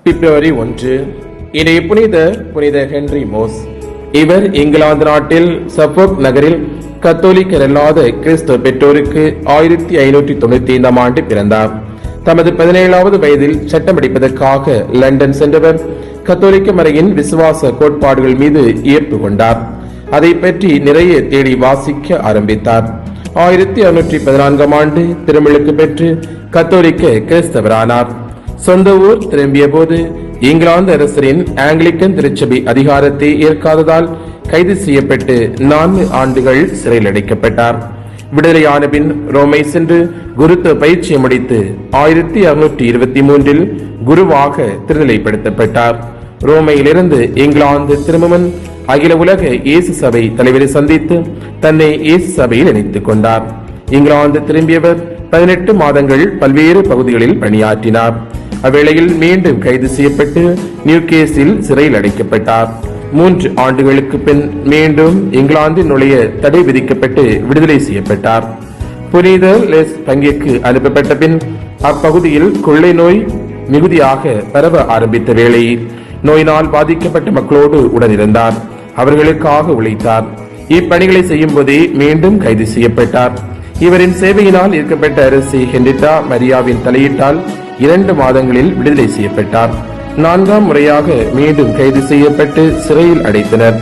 பிப்ரவரி 1 இன்றைய புனித ஹென்றி மோஸ். இவர் இங்கிலாந்து நாட்டில் சஃபோக் நகரில் கத்தோலிக்கர் அல்லாத கிறிஸ்தவ பெற்றோருக்கு 1595 ஆண்டு பிறந்தார். தமது 17வது வயதில் சட்டம் படிப்பதற்காக லண்டன் சென்றவர் கத்தோலிக்க மறையின் விசுவாச கோட்பாடுகள் மீது ஈர்ப்பு கொண்டார். அதை பற்றி நிறைய தேடி வாசிக்க ஆரம்பித்தார். 1614 ஆண்டு திருமுழுக்கு பெற்று கத்தோலிக்க கிறிஸ்தவரானார். சொந்த ஊர் திரும்பிய போது இங்கிலாந்து அரசரின் ஆங்கிலிக்கன் திருச்சபை அதிகாரத்தை ஏற்காததால் கைது செய்யப்பட்டு 4 ஆண்டுகள் சிறையில் அடைக்கப்பட்டார். விடுதலையான பின் ரோமை சென்று குருத்துவ பயிற்சியை முடித்து 1623 குருவாக திருநிலைப்படுத்தப்பட்டார். ரோமையிலிருந்து இங்கிலாந்து திரும்பும் அகில உலக இயேசு சபை தலைவரை சந்தித்து தன்னை இயேசு சபையில் இணைத்துக் கொண்டார். இங்கிலாந்து திரும்பியவர் 18 மாதங்கள் பல்வேறு பகுதிகளில் பணியாற்றினார். அவ்வேளையில் மீண்டும் கைது செய்யப்பட்டு நியூகேஸில் சிறையில் அடைக்கப்பட்டார். 3 ஆண்டுகளுக்கு பின் மீண்டும் இங்கிலாந்தில் நுழைய தடை விதிக்கப்பட்டு விடுதலை செய்யப்பட்டார். புனித லெஸ் பங்கிற்கு அனுப்பப்பட்ட பின் அப்பகுதியில் கொள்ளை நோய் மிகுதியாக பரவ ஆரம்பித்த வேளையில் நோயினால் பாதிக்கப்பட்ட மக்களோடு உடனிருந்தார். அவர்களுக்காக உழைத்தார். இப்பணிகளை செய்யும் போதே மீண்டும் கைது செய்யப்பட்டார். இவரின் சேவையினால் ஈர்க்கப்பட்ட அரசி ஹென்ரிட்டா மரியாவின் தலையீட்டால் 2 மாதங்களில் விடுதலை செய்யப்பட்டார். 4ஆம் முறையாக மீண்டும் கைது செய்யப்பட்டு சிறையில் அடைத்தனர்.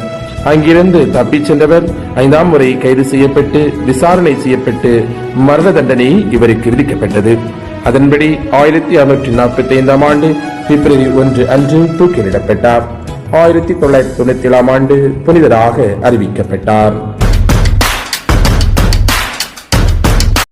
அங்கிருந்து தப்பிச் சென்றவர் 5ஆம் முறை கைது செய்யப்பட்டு விசாரணை செய்யப்பட்டு மரண தண்டனை இவருக்கு விதிக்கப்பட்டது. அதன்படி 1645 ஆண்டு பிப்ரவரி 1 அன்று தூக்கிலிடப்பட்டார். 1997 ஆண்டு புனிதராக அறிவிக்கப்பட்டார்.